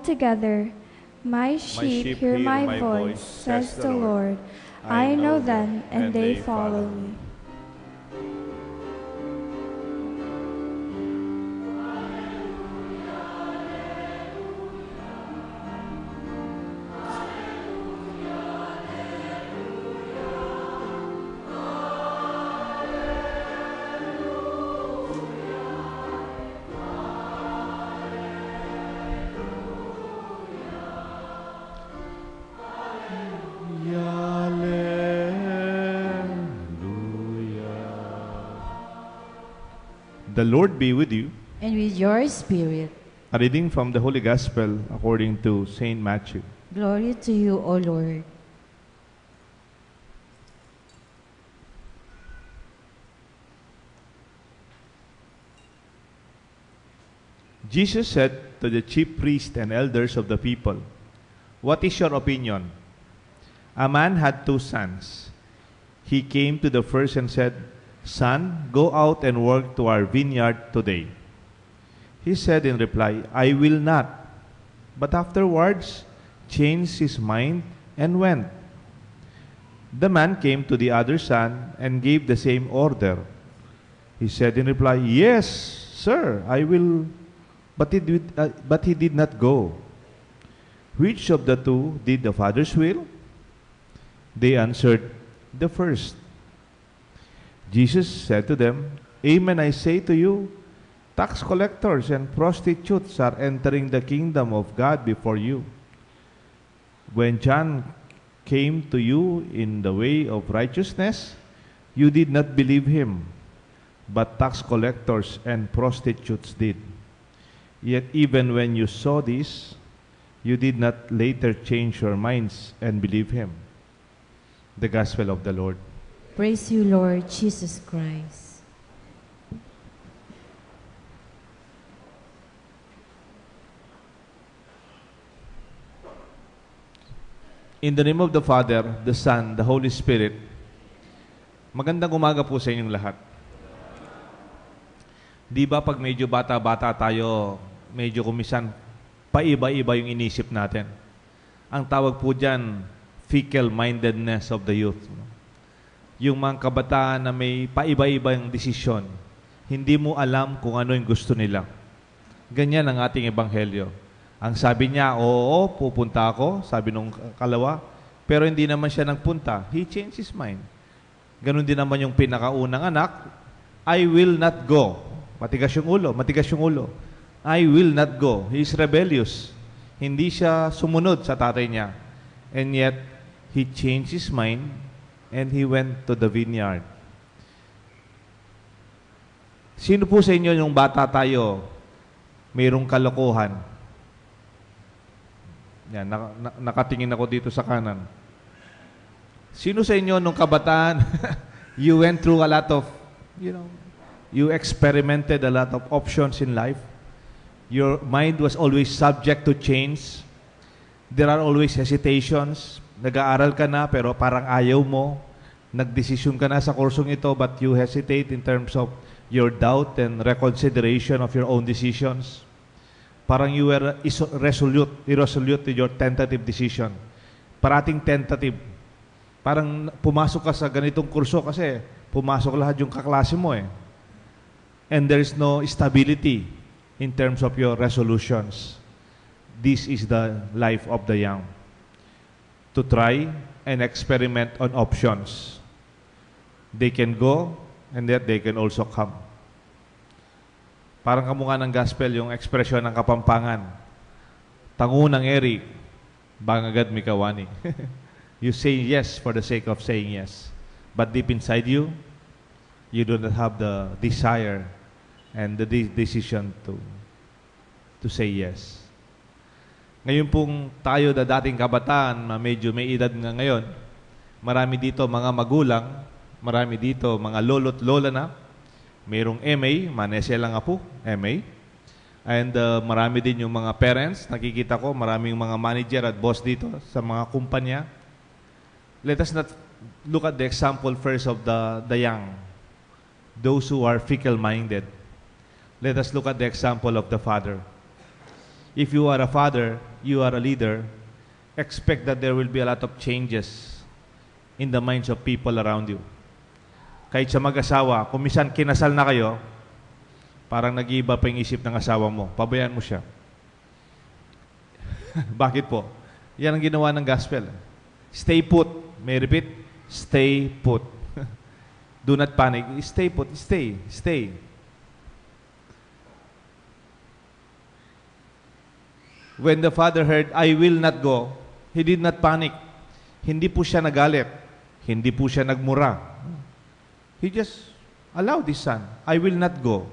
together. My sheep hear my voice, says the Lord. I know them, and they follow me. The Lord be with you. And with your spirit. A reading from the Holy Gospel according to Saint Matthew. Glory to you, O Lord. Jesus said to the chief priests and elders of the people, "What is your opinion? A man had 2 sons. He came to the first and said, 'Son, go out and work to our vineyard today.' He said in reply, 'I will not.' But afterwards changed his mind and went. The man came to the other son and gave the same order. He said in reply, 'Yes, sir, I will.' But he did not go. Which of the 2 did the father's will?" They answered, "The first." Jesus said to them, "Amen, I say to you, tax collectors and prostitutes are entering the kingdom of God before you. When John came to you in the way of righteousness, you did not believe him, but tax collectors and prostitutes did. Yet even when you saw this, you did not later change your minds and believe him." The Gospel of the Lord. Praise you, Lord Jesus Christ. In the name of the Father, the Son, the Holy Spirit, magandang umaga po sa inyong lahat. Di ba pag medyo bata-bata tayo, medyo kumisan, paiba-iba yung inisip natin. Ang tawag po dyan, fickle-mindedness of the youth. Yung mga kabataan na may paiba-iba yung desisyon, hindi mo alam kung ano yung gusto nila. Ganyan ang ating ebanghelyo. Ang sabi niya, oo, pupunta ako, sabi nung kalawa, pero hindi naman siya nagpunta. He changed his mind. Ganon din naman yung pinakaunang anak, I will not go. Matigas yung ulo. I will not go. He is rebellious. Hindi siya sumunod sa tatay niya. And yet, he changed his mind and he went to the vineyard. Sino po sa inyo yung bata tayo, mayroong kalokohan? Yan, nakatingin ako dito sa kanan. Sino sa inyo nung kabataan, you went through a lot of, you experimented a lot of options in life. Your mind was always subject to change. There are always hesitations. Nag-aaral ka na pero parang ayaw mo. Nagdesisyon ka na sa kursong ito but you hesitate in terms of your doubt and reconsideration of your own decisions. Parang you were irresolute with your tentative decision. Parating tentative. Parang pumasok ka sa ganitong kurso kasi pumasok lahat yung kaklase mo eh. And there is no stability in terms of your resolutions. This is the life of the young. To try and experiment on options. They can go and yet they can also come. Parang kamukha ng gospel yung ekspresyon ng Kapampangan. Tangunang eri, bangagad mikawani. You say yes for the sake of saying yes. But deep inside you, you do not have the desire and the decision to say yes. Ngayon pong tayo na dating kabataan, medyo may edad nga ngayon, marami dito mga magulang, marami dito mga lolo't lola na, mayroong MA, manesya lang nga po, MA. And marami din yung mga parents, nakikita ko, maraming mga manager at boss dito sa mga kumpanya. Let us not look at the example first of the young, those who are fickle-minded. Let us look at the example of the father. If you are a father, you are a leader, expect that there will be a lot of changes in the minds of people around you. Kahit sa mag-asawa, kung minsan kinasal na kayo, parang nag-iiba pa yung isip ng asawa mo. Pabayaan mo siya. Bakit po? Yan ang ginawa ng gospel. Stay put. May repeat? Stay put. Do not panic. Stay put. Stay. Stay. When the father heard, I will not go, he did not panic. Hindi po siya nagalit. Hindi po siya nagmura. He just allowed his son, I will not go.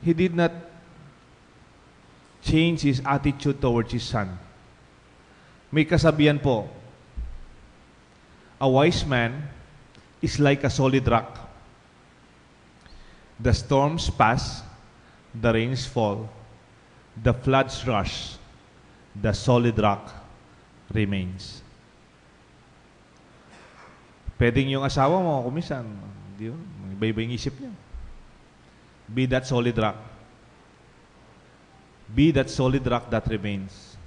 He did not change his attitude towards his son. May kasabihan po, a wise man is like a solid rock. The storms pass, the rains fall, the floods rush, the solid rock remains. Pwedeng yung asawa mo, kumisan, di ba? Iba-iba yung isip niya. Be that solid rock. Be that solid rock that remains.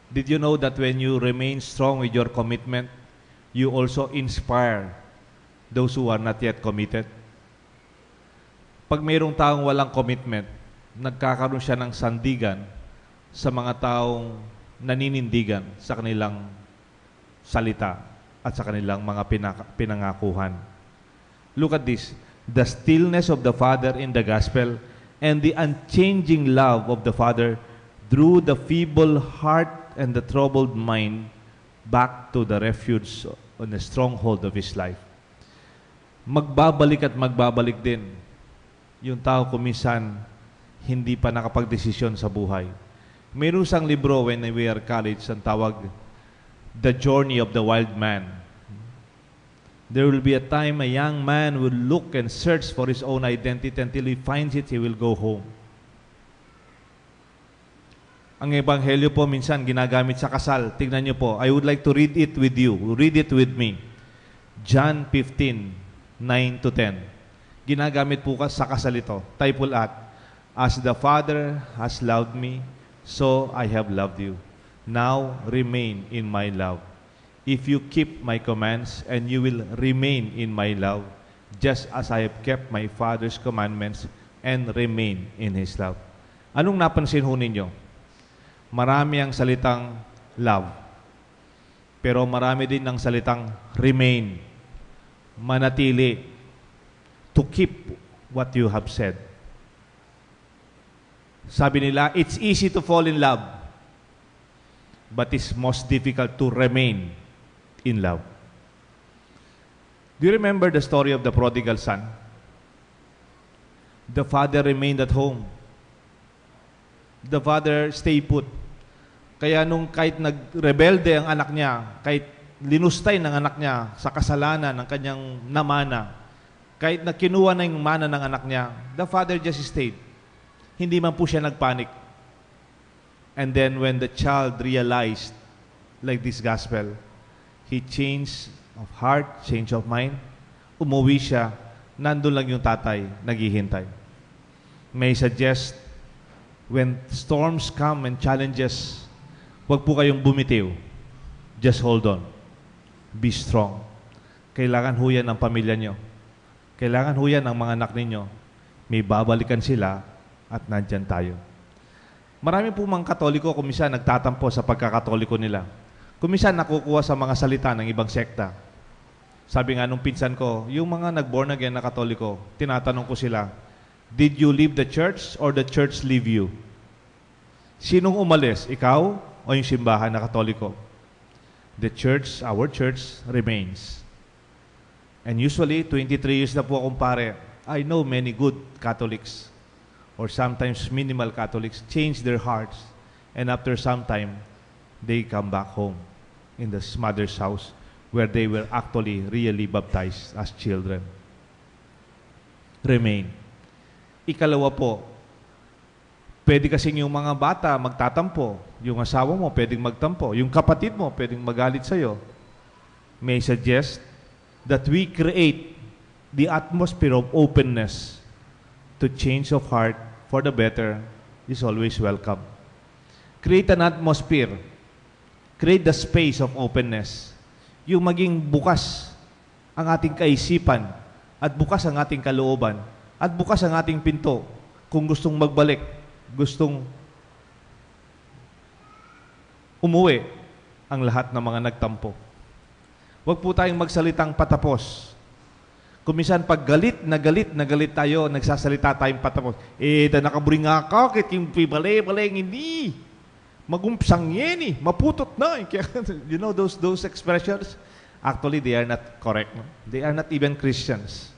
Did you know that when you remain strong with your commitment, you also inspire those who are not yet committed? Pag mayroong taong walang commitment, nagkakaroon siya ng sandigan sa mga taong naninindigan sa kanilang salita at sa kanilang mga pinangakuhan. Look at this. The stillness of the Father in the gospel and the unchanging love of the Father drew the feeble heart and the troubled mind back to the refuge on the stronghold of his life. Magbabalik at magbabalik din yung tao kuminsan hindi pa nakapagdesisyon sa buhay. Mayroon isang libro when we are college, ang tawag, The Journey of the Wild Man. There will be a time a young man will look and search for his own identity until he finds it, he will go home. Ang ebanghelyo po minsan ginagamit sa kasal. Tignan niyo po. I would like to read it with you. Read it with me. John 15:9-10. Ginagamit po sa kasal ito. Type po at, as the Father has loved me, so I have loved you. Now remain in my love. If you keep my commands, and you will remain in my love, just as I have kept my Father's commandments and remain in His love. Anong napansin ho ninyo? Marami ang salitang love, pero marami din ang salitang remain, manatili, to keep what you have said. Sabi nila, it's easy to fall in love, but it's most difficult to remain in love. Do you remember the story of the prodigal son? The father remained at home. The father stayed put. Kaya nung kahit nagrebelde ang anak niya, kahit linustay ng anak niya sa kasalanan ng kanyang namana, kahit na kinuha na yung mana ng anak niya, the father just stayed. Hindi man po siya nagpanik. And then when the child realized, like this gospel, he changed of heart, change of mind, umuwi siya, nandun lang yung tatay, naghihintay. May suggest, when storms come and challenges, huwag po kayong bumitiw. Just hold on. Be strong. Kailangan ho yan ng pamilya nyo. Kailangan ho yan ng mga anak ninyo. May babalikan sila at nandyan tayo. Marami po mga Katoliko kuminsan nagtatampo sa pagkakatoliko nila. Kuminsan nakukuha sa mga salita ng ibang sekta. Sabi nga nung pinsan ko, yung mga nag-born again na Katoliko, tinatanong ko sila, did you leave the church or the church leave you? Sinong umalis? Ikaw o yung simbahan na Katoliko? The church, our church, remains. And usually, 23 years na po akong pare, I know many good Catholics or sometimes minimal Catholics change their hearts, and after some time, they come back home in the mother's house where they were actually really baptized as children. Remain. Ikalawa po, pwede kasing yung mga bata magtatampo, yung asawa mo pwedeng magtampo, yung kapatid mo pwedeng magalit sa'yo. May suggest that we create the atmosphere of openness to change of heart for the better is always welcome. Create an atmosphere. Create the space of openness. Yung maging bukas ang ating kaisipan at bukas ang ating kalooban at bukas ang ating pinto kung gustong magbalik, gustong umuwi ang lahat ng mga nagtampo. Huwag po tayong magsalitang patapos. Kung minsan pag galit na galit tayo, nagsasalita tayong patapos. Nakaburing nga ka, kit yung balay, hindi. Magumpsang yan maputot na. You know those expressions? Actually, they are not correct. No? They are not even Christians.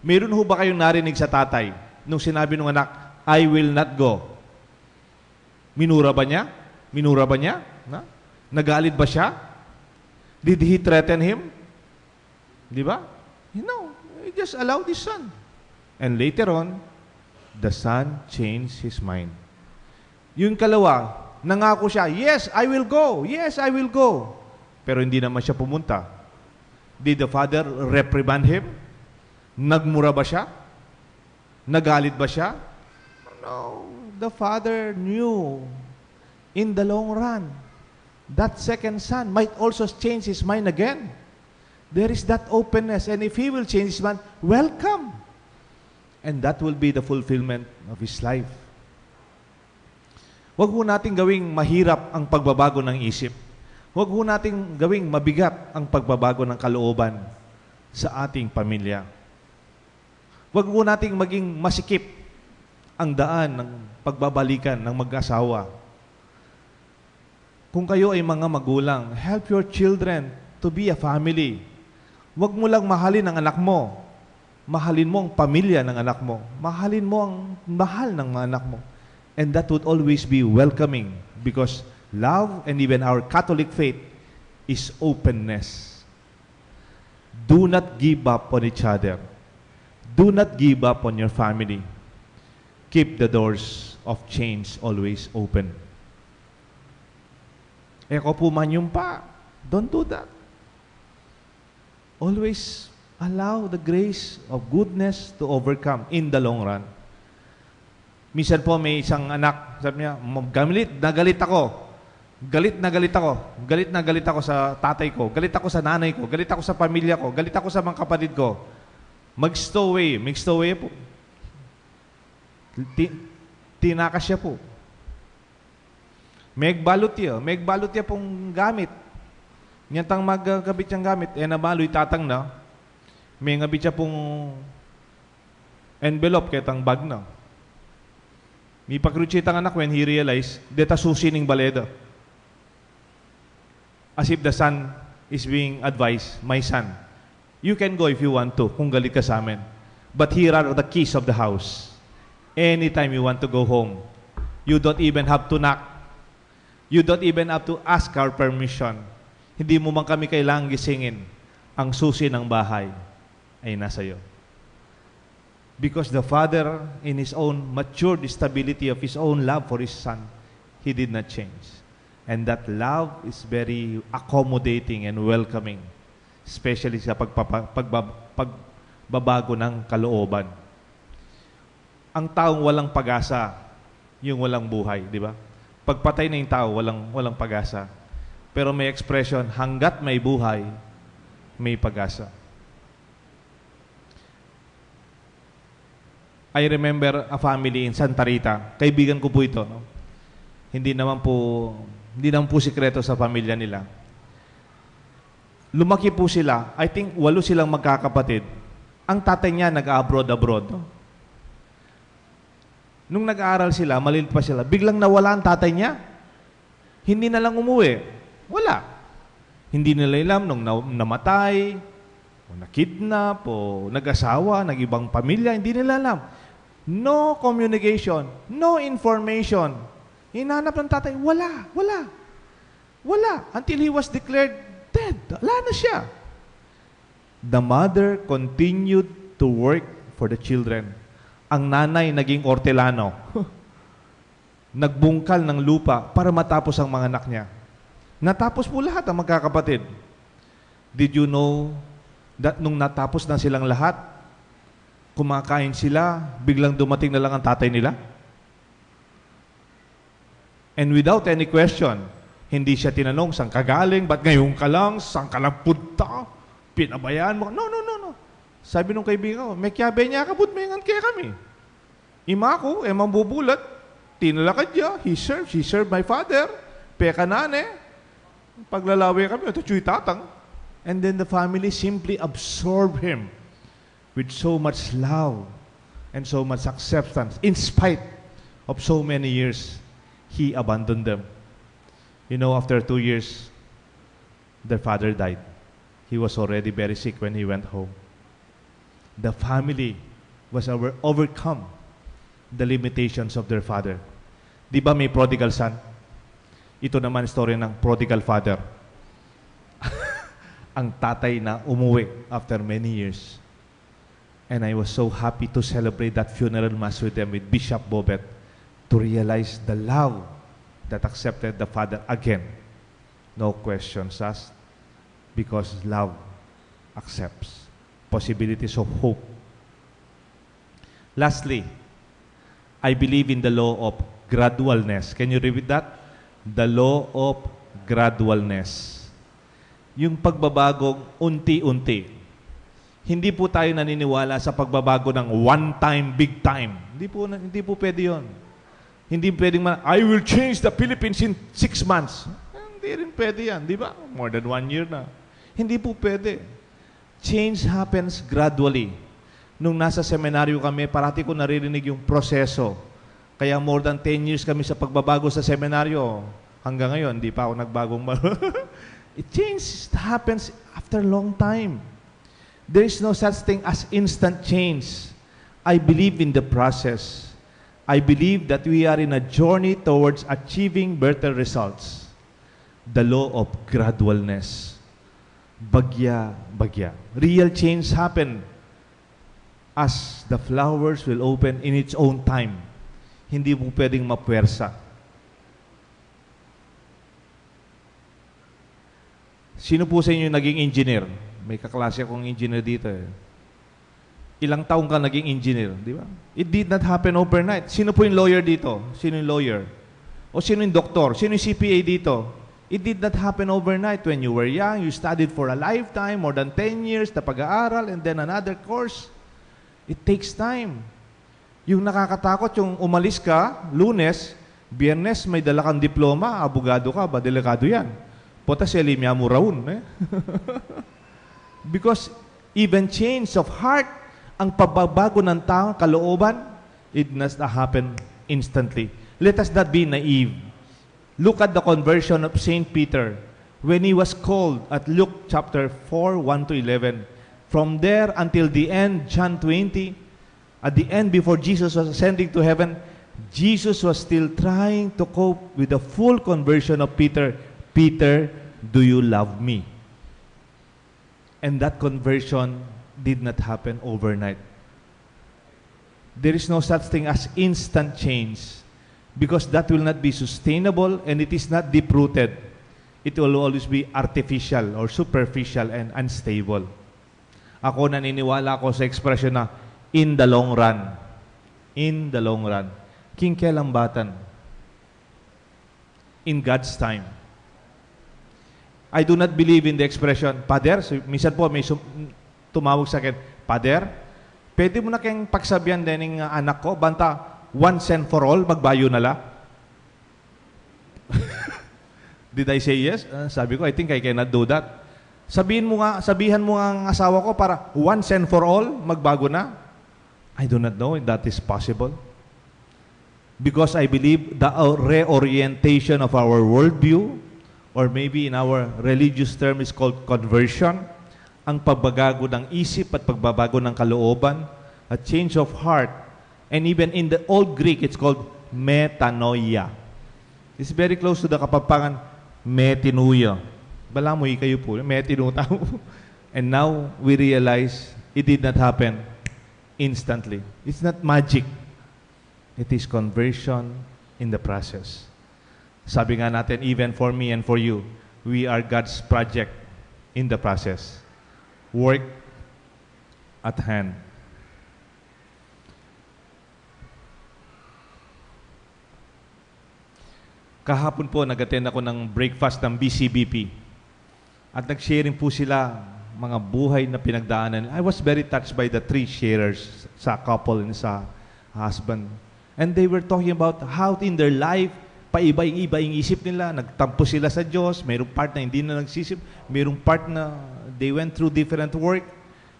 Meron ho ba kayong narinig sa tatay nung sinabi ng anak, I will not go? Minura ba niya? Na? Nagalit ba siya? Did he threaten him? Di ba? No. He just allowed his son. And later on, the son changed his mind. Yung kalawa, nangako siya, yes, I will go. Yes, I will go. Pero hindi naman siya pumunta. Did the father reprimand him? Nagmura ba siya? Nagalit ba siya? No. The father knew in the long run that second son might also change his mind again. There is that openness. And if he will change his mind, welcome. And that will be the fulfillment of his life. Huwag ho natin gawing mahirap ang pagbabago ng isip. Huwag ho natin gawing mabigat ang pagbabago ng kalooban sa ating pamilya. Huwag ho natin maging masikip ang daan ng pagbabalikan ng mag-asawa. Kung kayo ay mga magulang, help your children to be a family. Huwag mo lang mahalin ang anak mo. Mahalin mo ang pamilya ng anak mo. Mahalin mo ang mahal ng mga anak mo. And that would always be welcoming because love and even our Catholic faith is openness. Do not give up on each other. Do not give up on your family. Keep the doors of change always open. Eko po man yung pa. Don't do that. Always allow the grace of goodness to overcome in the long run. Minsan po may isang anak, sabi niya, galit na galit ako. Galit na galit ako sa tatay ko. Galit ako sa nanay ko. Galit ako sa pamilya ko. Galit ako sa mga kapatid ko. Mag-stowaway po. Tinakas siya po. Megbalot niya pong gamit. Nyantang magkabit siyang gamit, nabaloy tatang na, may ngabit siya pong envelope ketang bag na. May pakrutsitang anak when he realized, deta susi ning baleda. As if the son is being advised, my son, you can go if you want to, kung galit ka sa amin. But here are the keys of the house. Anytime you want to go home, you don't even have to knock. You don't even have to ask our permission. Hindi mo man kami kailangang gisingin. Ang susi ng bahay ay nasa iyo. Because the father, in his own matured stability of his own love for his son, he did not change. And that love is very accommodating and welcoming, especially sa pagbabago ng kalooban. Ang taong walang pag-asa, yung walang buhay, di ba? Pagpatay na yung tao, walang pag-asa. Pero may expression, hanggat may buhay, may pag-asa. I remember a family in Santa Rita. Kaibigan ko po ito. No? Hindi naman po sikreto sa pamilya nila. Lumaki po sila. I think 8 silang magkakapatid. Ang tatay niya nag-abroad. No? Nung nag-aaral sila, maliit pa sila, biglang nawala ang tatay niya. Hindi na lang umuwi. Wala. Hindi nila alam nung namatay, o nakidnap, o nag-asawa, nag-ibang pamilya, hindi nila alam. No communication, no information. Hinanap ng tatay, wala. Until he was declared dead. Wala na siya. The mother continued to work for the children. Ang nanay naging ortelano. Nagbungkal ng lupa para matapos ang mga anak niya. Natapos po lahat ang magkakapatid. Did you know that nung natapos na silang lahat, kumakain sila, biglang dumating na lang ang tatay nila? And without any question, hindi siya tinanong, saan ka galing? Ba't ngayon ka lang? Saan ka lang punta? Pinabayaan mo? No, no, no, no. Sabi nung kaibigan ko, may kiyabe niya ka, but may ngan kaya kami. Ima ko, mambubulat. Tinalakad niya. He served my father. Peka nane. Paglalawi kami, ito chuy tatang. And then the family simply absorbed him with so much love and so much acceptance. In spite of so many years, he abandoned them. You know, after 2 years, their father died. He was already very sick when he went home. The family was overcome the limitations of their father. Di ba may prodigal son? Ito naman story ng prodigal father. Ang tatay na umuwi after many years. And I was so happy to celebrate that funeral mass with them, with Bishop Bobet, to realize the love that accepted the father again. No questions asked, because love accepts possibilities of hope. Lastly, I believe in the law of gradualness. Can you repeat that? The law of gradualness. Yung pagbabagong unti-unti. Hindi po tayo naniniwala sa pagbabago ng one time, big time. Hindi po pwede yun. Hindi pwedeng I will change the Philippines in 6 months. Hindi rin pwede yan, di ba? More than 1 year na. Hindi po pwede. Change happens gradually. Nung nasa seminaryo kami, parati ko naririnig yung proseso. Kaya more than 10 years kami sa pagbabago sa seminaryo. Hanggang ngayon, hindi pa ako nagbagong Change happens after a long time. There is no such thing as instant change. I believe in the process. I believe that we are in a journey towards achieving better results. The law of gradualness. Bagya. Real change happen as the flowers will open in its own time. Hindi po pwedeng mapuwersa. Sino po sa inyo naging engineer? May kaklase akong engineer dito eh. Ilang taong ka naging engineer, di ba? It did not happen overnight. Sino po yung lawyer dito? Sino yung lawyer? O sino yung doktor? Sino yung CPA dito? It did not happen overnight. When you were young, you studied for a lifetime, more than 10 years, na pag-aaral, and then another course. It takes time. Yung nakakatakot, yung umalis ka, Lunes, Biyernes, may dala kang diploma, abogado ka, ba, delikado yan. Potas elimya mo raun. Because even change of heart, ang pagbabago ng taong kalooban, it does not happen instantly. Let us not be naive. Look at the conversion of Saint Peter when he was called at Luke chapter 4, 1 to 11. From there until the end, John 20, at the end before Jesus was ascending to heaven, Jesus was still trying to cope with the full conversion of Peter. Peter, do you love me? And that conversion did not happen overnight. There is no such thing as instant change because that will not be sustainable and it is not deep-rooted. It will always be artificial or superficial and unstable. Ako naniniwala ako sa expression na in the long run. In the long run. Kingkelambatan. In God's time. I do not believe in the expression, Pader, minsan po may tumawag sa akin, Pader, pwede mo na kayong pagsabihan din ng anak ko, banta, once and for all, magbayo na la. Did I say yes? Sabi ko, I think I cannot do that. Sabihan mo nga ang asawa ko para once and for all, magbago na. I do not know if that is possible. Because I believe the reorientation of our worldview, or maybe in our religious term is called conversion, ang pagbabago ng isip at pagbabago ng kalooban, a change of heart, and even in the Old Greek, it's called metanoia. It's very close to the Kapampangan, metinuya. Balamoy kayo po, metinutaw. And now, we realize it did not happen instantly. It's not magic. It is conversion in the process. Sabi nga natin, even for me and for you, we are God's project in the process. Work at hand. Kahapon po, nag-attend ako ng breakfast ng BCBP. At nag-sharing po sila mga buhay na pinagdaanan. I was very touched by the three sharers sa couple and sa husband. And they were talking about how in their life, paiba-iba yung isip nila. Nagtampo sila sa Diyos. Mayroong part na hindi na nagsisip. Mayroong part na they went through different work.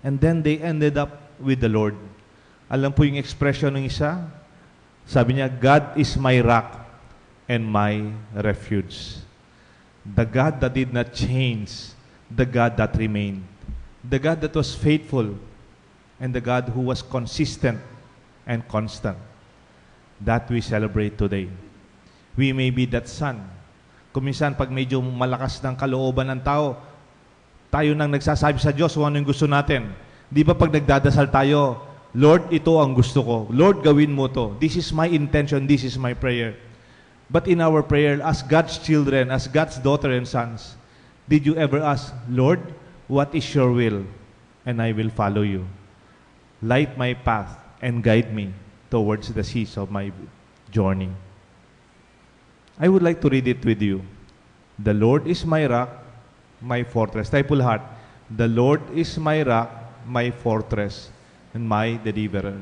And then they ended up with the Lord. Alam po yung expression ng isa? Sabi niya, God is my rock and my refuge. The God that did not change, the God that remained, the God that was faithful, and the God who was consistent and constant. That we celebrate today. We may be that son. Kung minsan, pag medyo malakas ng kalooban ng tao, tayo nang nagsasabi sa Diyos kung ano yung gusto natin. Di ba pag nagdadasal tayo, Lord, ito ang gusto ko. Lord, gawin mo to. This is my intention. This is my prayer. But in our prayer, as God's children, as God's daughter and sons, did you ever ask, Lord, what is your will? And I will follow you. Light my path and guide me towards the seas of my journey. I would like to read it with you. The Lord is my rock, my fortress. Type full heart. The Lord is my rock, my fortress, and my deliverer.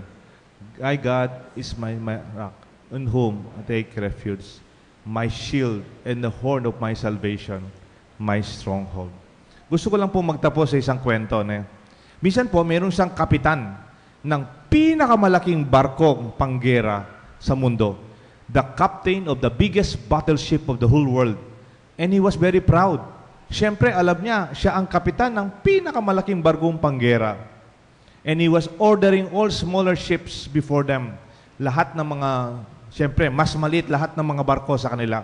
My God is my rock, in whom I take refuge, my shield and the horn of my salvation, my stronghold. Gusto ko lang po magtapos sa isang kwento. Minsan po, mayroong isang kapitan ng pinakamalaking barkong panggera sa mundo. The captain of the biggest battleship of the whole world. And he was very proud. Siyempre, alam niya, siya ang kapitan ng pinakamalaking barkong panggera. And he was ordering all smaller ships before them. Lahat ng mga, siyempre, mas maliit lahat ng mga barko sa kanila.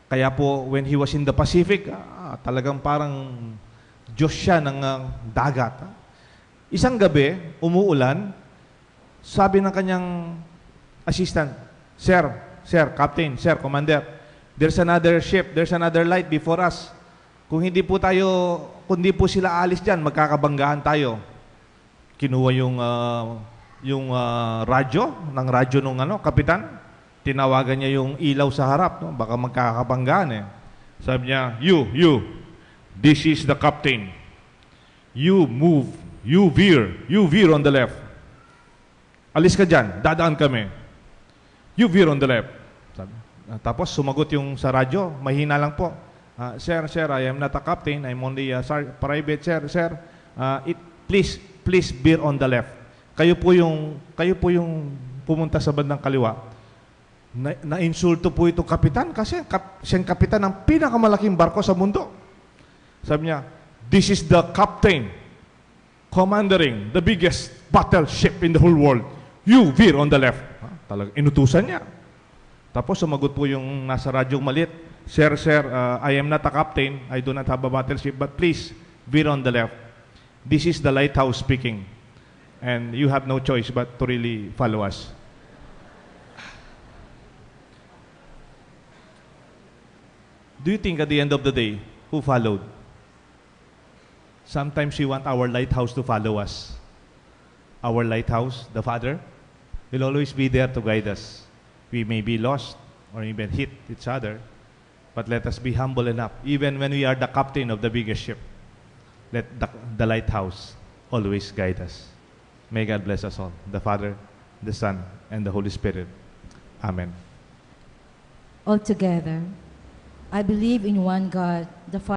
Kaya po, when he was in the Pacific, talagang parang Diyos siya ng dagat. Isang gabi, umuulan, sabi ng kanyang assistant, Sir, Captain, Sir, Commander, there's another ship, there's another light before us. Kung hindi po sila alis dyan, magkakabanggaan tayo. Kinuha yung radyo nung kapitan. Tinawagan niya yung ilaw sa harap, no? Baka magkakabanggaan Sabi niya, you, this is the captain. You move, you veer on the left. Alis ka dyan, dadaan kami. You veer on the left. Sabi. Tapos sumagot yung sa radyo, mahina lang po. Sir, I am not a captain. I'm only a private, sir. Please veer on the left. Kayo po yung pumunta sa bandang kaliwa. Na-insulto po ito kapitan kasi siyang kapitan ng pinakamalaking barko sa mundo. Sabi niya, this is the captain commanding the biggest battleship in the whole world. You veer on the left. Talagang inutusan niya. Tapos sumagot po yung nasa radyong maliit, Sir, I am not a captain. I do not have a battleship, but please veer on the left. This is the lighthouse speaking. And you have no choice but to really follow us. Do you think at the end of the day, who followed? Sometimes we want our lighthouse to follow us. Our lighthouse, the Father, will always be there to guide us. We may be lost or even hit each other, but let us be humble enough. Even when we are the captain of the biggest ship, let the lighthouse always guide us. May God bless us all, the Father, the Son, and the Holy Spirit. Amen. Altogether, I believe in one God, the Father,